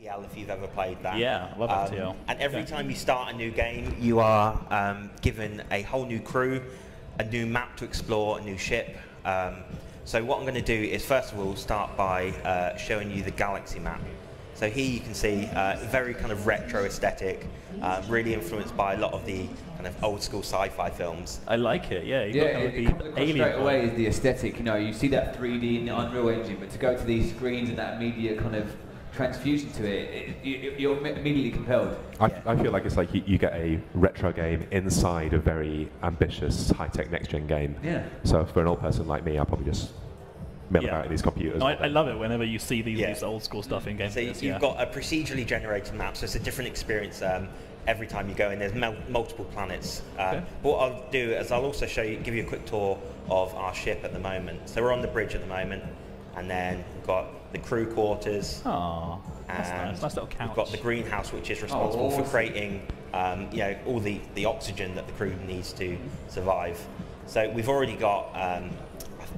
TL, if you've ever played that. Yeah, I love FTL. And every time you start a new game, you are given a whole new crew, a new map to explore, a new ship. So what I'm going to do is, first of all, start by showing you the galaxy map. So here you can see very kind of retro aesthetic, really influenced by a lot of the kind of old school sci-fi films. I like it, yeah. It comes across straight away is the aesthetic. You know, you see that 3D in the Unreal Engine, but to go to these screens and that media kind of transfusion to it, you're immediately compelled. I feel like it's like you get a retro game inside a very ambitious, high-tech next-gen game. Yeah. So for an old person like me, I'll probably just mill about in these computers. No, I love it whenever you see these old school stuff in games. So you've got a procedurally generated map, so it's a different experience every time you go in. There's multiple planets. But what I'll do is I'll also give you a quick tour of our ship at the moment. So we're on the bridge at the moment, and then we've got the crew quarters. Oh, that's nice. Nice little couch. We've got the greenhouse, which is responsible for creating all the oxygen that the crew needs to survive. So we've already got, I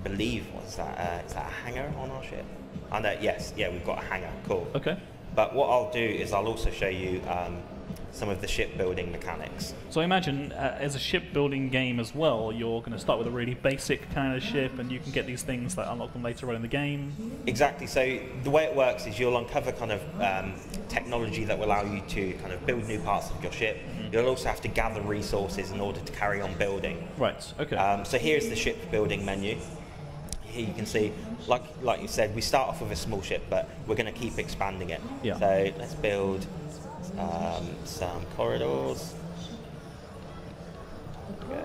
believe, what's that? Is that a hangar on our ship? Oh, no, yes, yeah, we've got a hangar. Cool. Okay. But what I'll do is I'll also show you some of the shipbuilding mechanics. So I imagine as a shipbuilding game as well, you're going to start with a really basic kind of ship, and you can get these things that unlock them later on in the game. Exactly. So the way it works is you'll uncover kind of technology that will allow you to kind of build new parts of your ship. You'll also have to gather resources in order to carry on building. Right. Okay. So here's the shipbuilding menu. Here you can see, like you said, we start off with a small ship, but we're going to keep expanding it. Yeah. So let's build some corridors. Okay.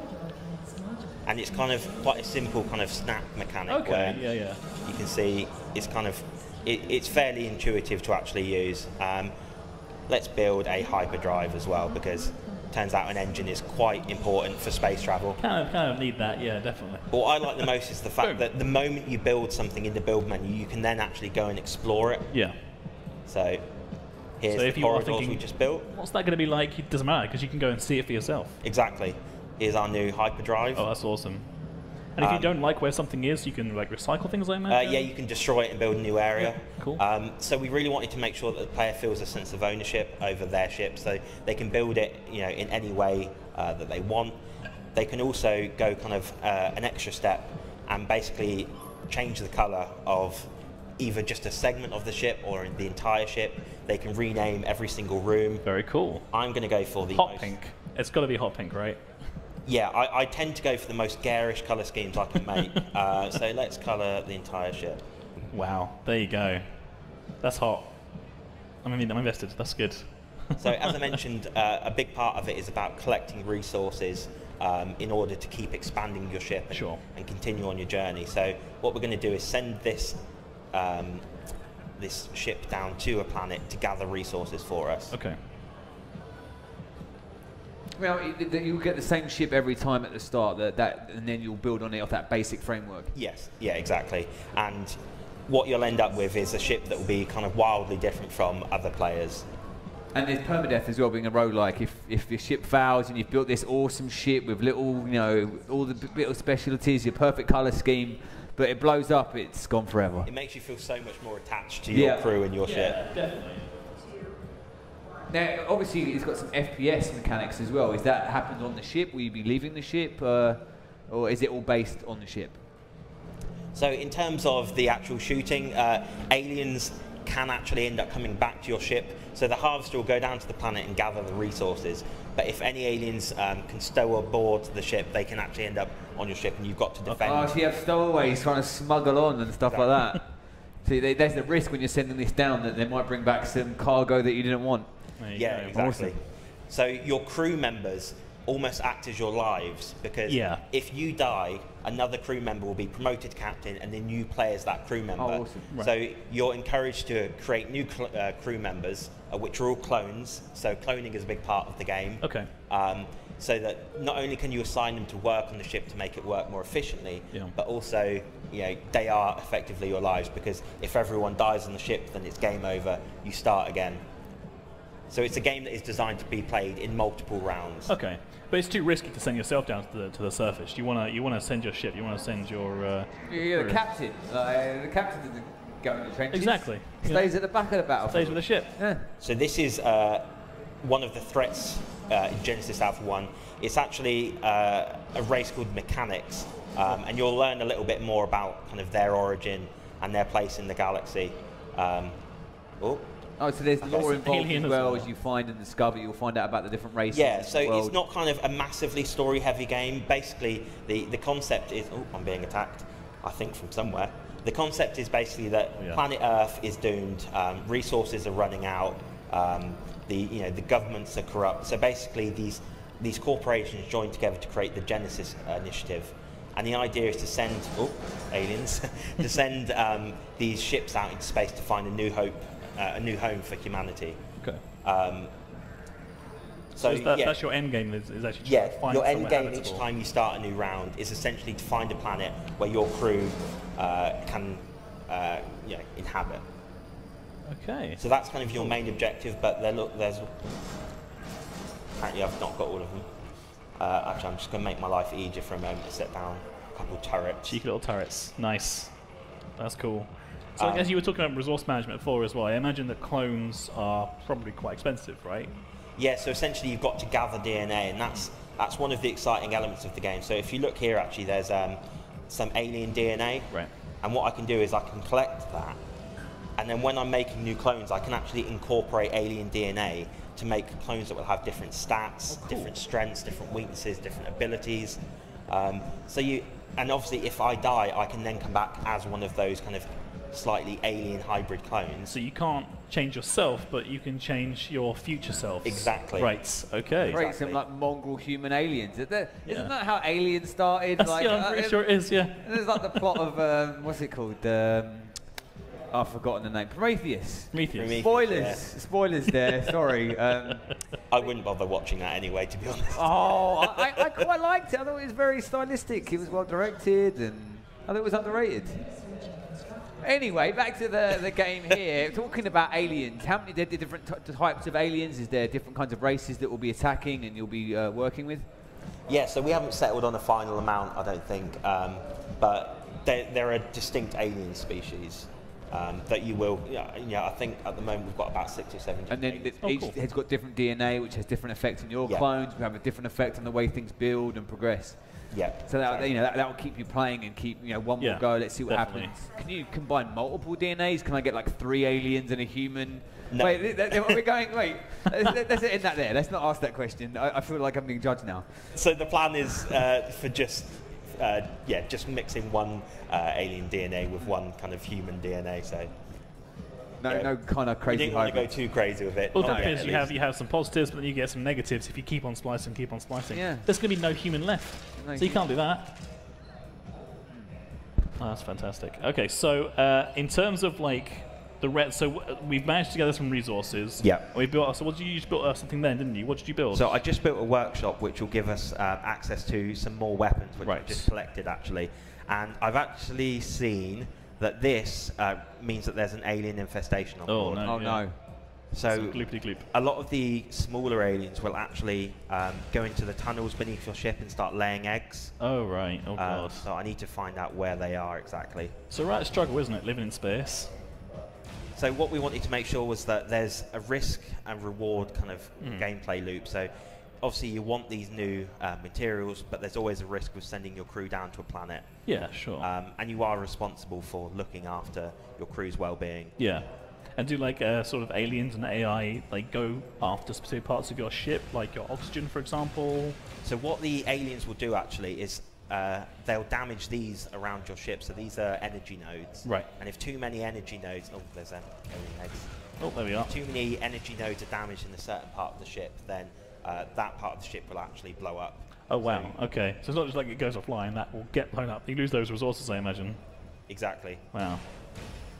And it's kind of quite a simple kind of snap mechanic where you can see it's kind of it's fairly intuitive to actually use. Let's build a hyperdrive as well, because it turns out an engine is quite important for space travel. Kind of need that, yeah, definitely. But what I like the most is the fact that the moment you build something in the build menu, you can then actually go and explore it. Yeah. So here's the corridors we just built. What's that going to be like? It doesn't matter, because you can go and see it for yourself. Exactly. Here's our new hyperdrive. Oh, that's awesome. And if you don't like where something is, you can like recycle things, I imagine? Yeah, you can destroy it and build a new area. Yeah, cool. So we really wanted to make sure that the player feels a sense of ownership over their ship, so they can build it, in any way that they want. They can also go kind of an extra step and basically change the color of either just a segment of the ship or the entire ship. They can rename every single room. Very cool. I'm going to go for the hot pink. It's got to be hot pink, right? Yeah, I tend to go for the most garish colour schemes I can make. So let's colour the entire ship. Wow, there you go. That's hot. I'm invested. That's good. So as I mentioned, a big part of it is about collecting resources in order to keep expanding your ship and continue on your journey. So what we're going to do is send this this ship down to a planet to gather resources for us. Okay. Well, you'll get the same ship every time at the start, and then you'll build on it off that basic framework. Yes, yeah, exactly. And what you'll end up with is a ship that will be kind of wildly different from other players. And there's permadeath as well, being a roguelike. If your ship fails and you've built this awesome ship with little, all the little specialties, your perfect colour scheme, but it blows up, it's gone forever. It makes you feel so much more attached to your crew and your ship. Definitely. Now, obviously, it's got some FPS mechanics as well. Is that happens on the ship? Will you be leaving the ship, or is it all based on the ship? So in terms of the actual shooting, aliens can actually end up coming back to your ship. So the harvester will go down to the planet and gather the resources. But if any aliens can stow aboard the ship, they can actually end up on your ship, and you've got to defend. Oh, so you have stowaways trying to smuggle on and stuff like that. See, there's the risk when you're sending this down that they might bring back some cargo that you didn't want. Yeah, exactly. Awesome. So your crew members almost act as your lives, because if you die, another crew member will be promoted to captain, and then you play as that crew member. Oh, awesome. Right. So you're encouraged to create new crew members, which are all clones. So cloning is a big part of the game. Okay. So that not only can you assign them to work on the ship to make it work more efficiently, but also they are effectively your lives, because if everyone dies on the ship, then it's game over. You start again. So it's a game that is designed to be played in multiple rounds. Okay, but it's too risky to send yourself down to the surface. You wanna send your ship. You wanna send your. You're the captain. The captain Go in the trenches. Exactly. Stays at the back of the battlefield. Stays with the ship. Yeah. So this is one of the threats in Genesis Alpha 1. It's actually a race called Mechanics, and you'll learn a little bit more about kind of their origin and their place in the galaxy. Oh, so there's lore involved Alien as as well well. as you find and discover. You'll find out about the different races. Yeah, so in the world. it's not kind of a massively story-heavy game. Basically, the concept is... Oh, I'm being attacked, I think, from somewhere. The concept is basically that planet Earth is doomed, resources are running out, the governments are corrupt. So basically, these corporations join together to create the Genesis Initiative. And the idea is to send aliens to send these ships out into space to find a new home for humanity. Okay. So that's your end game. Is actually just find your end somewhere game habitable. each time you start a new round is essentially to find a planet where your crew can inhabit. Okay. So that's kind of your main objective. But there's apparently I've not got all of them. Actually, I'm just going to make my life easier for a moment to set down a couple of turrets. Cheeky little turrets. Nice. That's cool. So I guess you were talking about resource management before as well. I imagine that clones are probably quite expensive, right? Yeah, so essentially you've got to gather DNA, and that's one of the exciting elements of the game. So if you look here, actually, there's some alien DNA. Right. And what I can do is I can collect that, and then when I'm making new clones, I can actually incorporate alien DNA to make clones that will have different stats, different strengths, different weaknesses, different abilities. And obviously if I die, I can then come back as one of those kind of slightly alien hybrid clones. So you can't change yourself, but you can change your future selves. Exactly. Right. Okay. Create some like mongrel human aliens. Isn't that how Aliens started? Like, I'm pretty sure it is. Yeah. There's like the plot of what's it called? I've forgotten the name. Prometheus. Prometheus. Spoilers. Yeah. Spoilers there. Sorry. I wouldn't bother watching that anyway, to be honest. Oh, I quite liked it. I thought it was very stylistic. It was well directed, and I thought it was underrated. Anyway, back to the game here. Talking about aliens, how many different types of aliens? Is there different kinds of races that will be attacking and you'll be working with? Yeah, so we haven't settled on a final amount, I don't think, but there are distinct alien species that you will. I think at the moment we've got about 6 or 7. And then each has got different DNA, which has different effects on your clones. We have a different effect on the way things build and progress. Yeah. So that will keep you playing and keep one more go. Let's see what definitely. happens. Can you combine multiple DNAs? Can I get like 3 aliens and a human? No. Wait, we're going. Wait, let's end that there. Let's not ask that question. I feel like I'm being judged now. So the plan is for just mixing one alien DNA with one kind of human DNA. So no kind of we crazy. didn't want to go too crazy with it. Well, Not the yet, is at you least. have some positives, but then you get some negatives if you keep on splicing. Yeah. There's going to be no human left, No so you can't do that. Oh, that's fantastic. Okay, so in terms of like we've managed to gather some resources. Yeah. We built. So what did you just build something then, didn't you? What did you build? So I just built a workshop which will give us access to some more weapons, which I've just collected actually, and I've actually seen that this means that there's an alien infestation on board. No. So gloopity-gloop. a lot of the smaller aliens will actually go into the tunnels beneath your ship and start laying eggs. Oh right. Oh god. So I need to find out where they are exactly. So right struggle, isn't it, living in space? So what we wanted to make sure was that there's a risk and reward kind of gameplay loop. So obviously you want these new materials, but there's always a risk with sending your crew down to a planet. Yeah, sure. And you are responsible for looking after your crew's well-being. Yeah. And do like sort of aliens and AI like go after specific parts of your ship, like your oxygen, for example? So what the aliens will do actually is they'll damage these around your ship. So these are energy nodes. Right. And if too many energy nodes, there's alien eggs. Oh, there we are. Too many energy nodes are damaged in a certain part of the ship, then that part of the ship will actually blow up. Oh wow. Okay. So it's not just like it goes offline; that will get blown up. You lose those resources, I imagine. Exactly. Wow.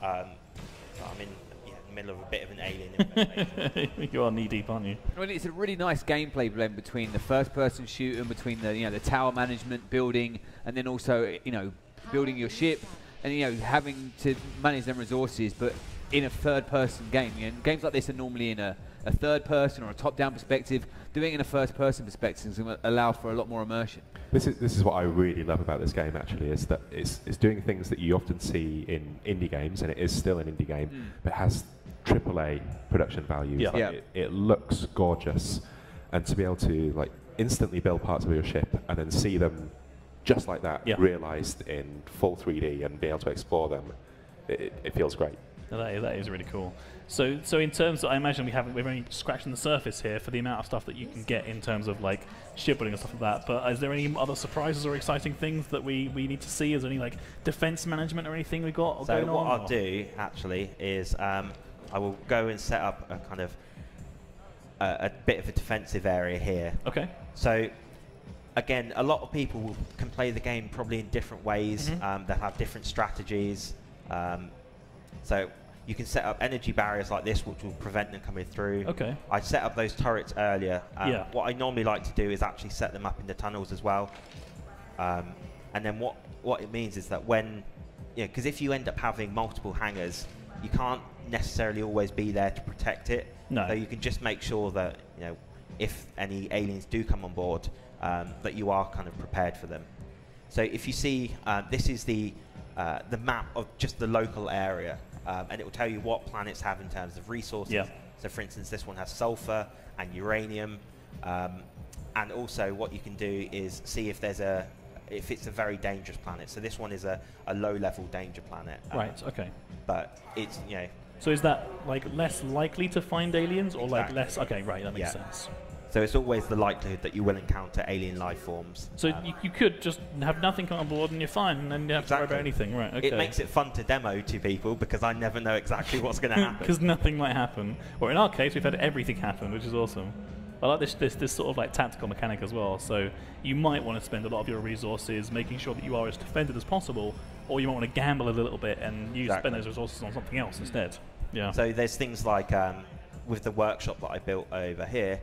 So I'm in the middle of a bit of an alien infestation. You are knee deep, aren't you? Well, it's a really nice gameplay blend between the first-person shooting, between the tower management, building, and then also building your ship, and having to manage them resources, but in a third-person game. Games like this are normally in a a third person or a top-down perspective. Doing it in a first-person perspective is going to allow for a lot more immersion. This is what I really love about this game, actually, is that it's doing things that you often see in indie games, and it is still an indie game, but has AAA production values. Yeah. Like, it looks gorgeous, and to be able to like instantly build parts of your ship and then see them just like that realized in full 3D and be able to explore them, it feels great. That is really cool. So in terms of, I imagine we're only scratching the surface here for the amount of stuff that you can get in terms of like shipbuilding and stuff like that. But is there any other surprises or exciting things that we need to see? Is there any like defense management or anything we got going on? So what I'll do actually is I will go and set up a kind of a bit of a defensive area here. Okay. So again, a lot of people can play the game probably in different ways. They'll have different strategies. So you can set up energy barriers like this, which will prevent them coming through. Okay. I set up those turrets earlier. What I normally like to do is actually set them up in the tunnels as well. And then what it means is that when, because if you end up having multiple hangars, you can't necessarily always be there to protect it. No. So you can just make sure that, if any aliens do come on board, that you are kind of prepared for them. So if you see, this is the map of just the local area, and it will tell you what planets have in terms of resources. Yeah. So for instance, this one has sulfur and uranium, and also what you can do is see if it's a very dangerous planet. So this one is a low-level danger planet. Right. Okay. But it's So is that like less likely to find aliens, or like Exactly. less? Okay, right, that makes sense. So it's always the likelihood that you will encounter alien life forms. So you could just have nothing come on board and you're fine, and then you have to worry about anything, right? Okay. It makes it fun to demo to people because I never know exactly what's going to happen. Because nothing might happen. Or in our case, we've had everything happen, which is awesome. I like this sort of like tactical mechanic as well. So you might want to spend a lot of your resources making sure that you are as defended as possible, or you might want to gamble a little bit and spend those resources on something else instead. Yeah. So there's things like with the workshop that I built over here,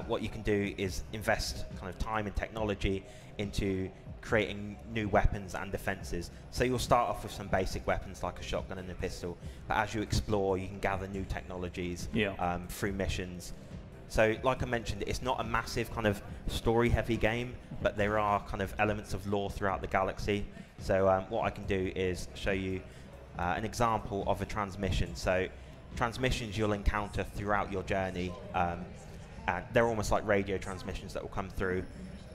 what you can do is invest kind of time and technology into creating new weapons and defenses. So you'll start off with some basic weapons like a shotgun and a pistol, but as you explore, you can gather new technologies through missions. So like I mentioned, it's not a massive kind of story-heavy game, but there are kind of elements of lore throughout the galaxy. So what I can do is show you an example of a transmission. So transmissions you'll encounter throughout your journey, and they're almost like radio transmissions that will come through,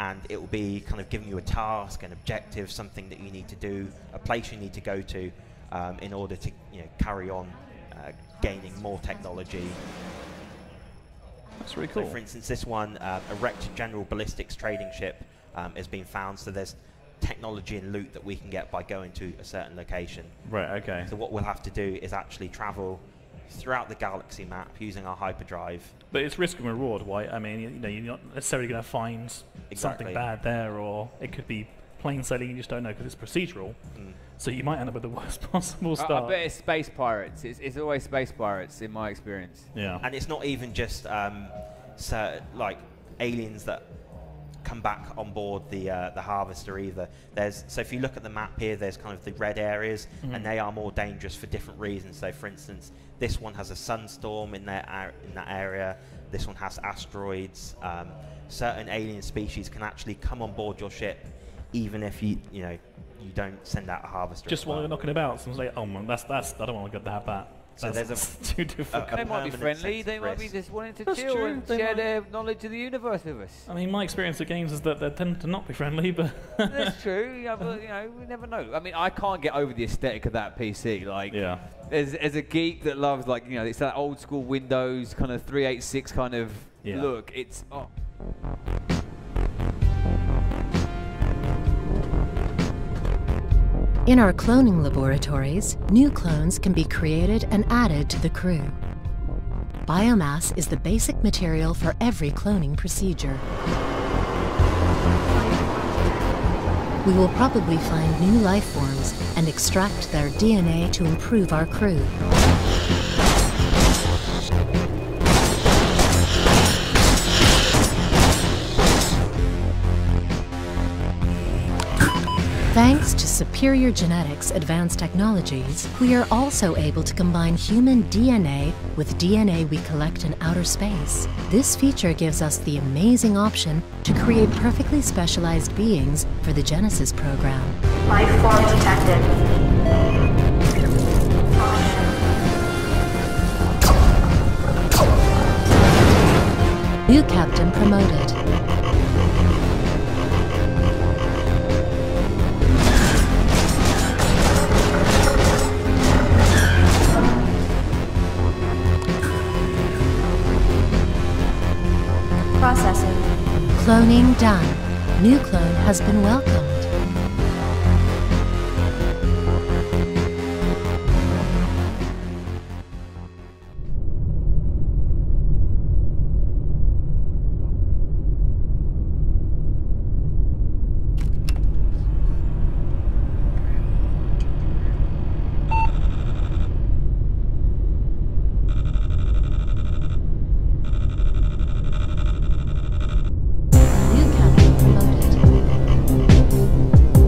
and it will be kind of giving you a task, an objective, something that you need to do, a place you need to go to in order to carry on gaining more technology. That's really cool. So for instance, this one, a wrecked general ballistics trading ship has been found, so there's technology and loot that we can get by going to a certain location. Right, okay. So what we'll have to do is actually travel throughout the galaxy map using our hyperdrive. But it's risk and reward, right? I mean, you're not necessarily going to find something bad there, or it could be plain sailing, you just don't know because it's procedural. So you might end up with the worst possible start. I bet it's space pirates. It's always space pirates in my experience. Yeah. And it's not even just like aliens that come back on board the harvester either. So if you look at the map here, there's kind of the red areas, and they are more dangerous for different reasons. So for instance, this one has a sunstorm in that area. This one has asteroids. Certain alien species can actually come on board your ship, even if you don't send out a harvester. Just while you're knocking about, someone's like, "Oh man, that's I don't want to have that." So there's too difficult. They might be friendly. They might be just wanting to chill and share their knowledge of the universe with us. I mean, my experience of games is that they tend to not be friendly, but that's true. Yeah, but we never know. I mean, I can't get over the aesthetic of that PC. Like, as a geek that loves it's that old school Windows kind of 386 kind of look. It's In our cloning laboratories, new clones can be created and added to the crew. Biomass is the basic material for every cloning procedure. We will probably find new life forms and extract their DNA to improve our crew. Thanks to superior genetics, advanced technologies, we are also able to combine human DNA with DNA we collect in outer space. This feature gives us the amazing option to create perfectly specialized beings for the Genesis program. Life form detected. New captain promoted. Processing. Cloning done. New clone has been welcomed.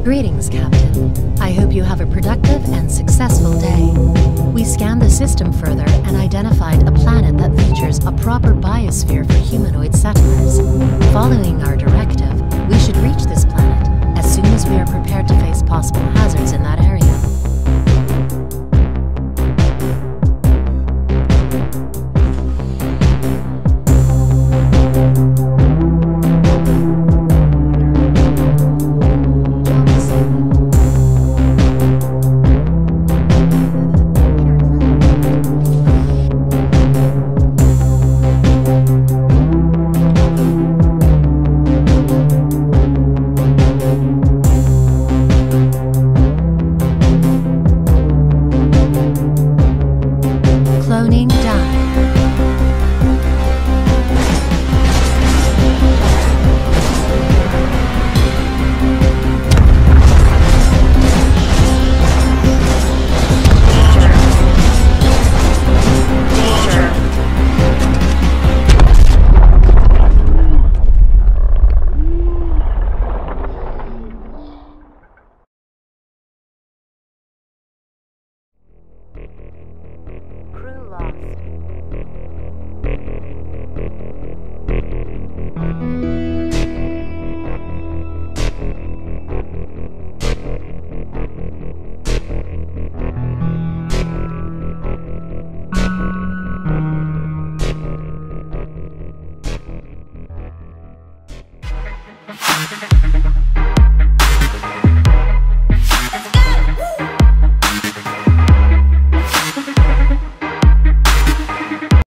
Greetings, Captain. I hope you have a productive and successful day. We scanned the system further and identified a planet that features a proper biosphere for humanoid settlers. Following our directive, we should reach this planet as soon as we are prepared to face possible hazards in that area. Cloning done. Crew lost.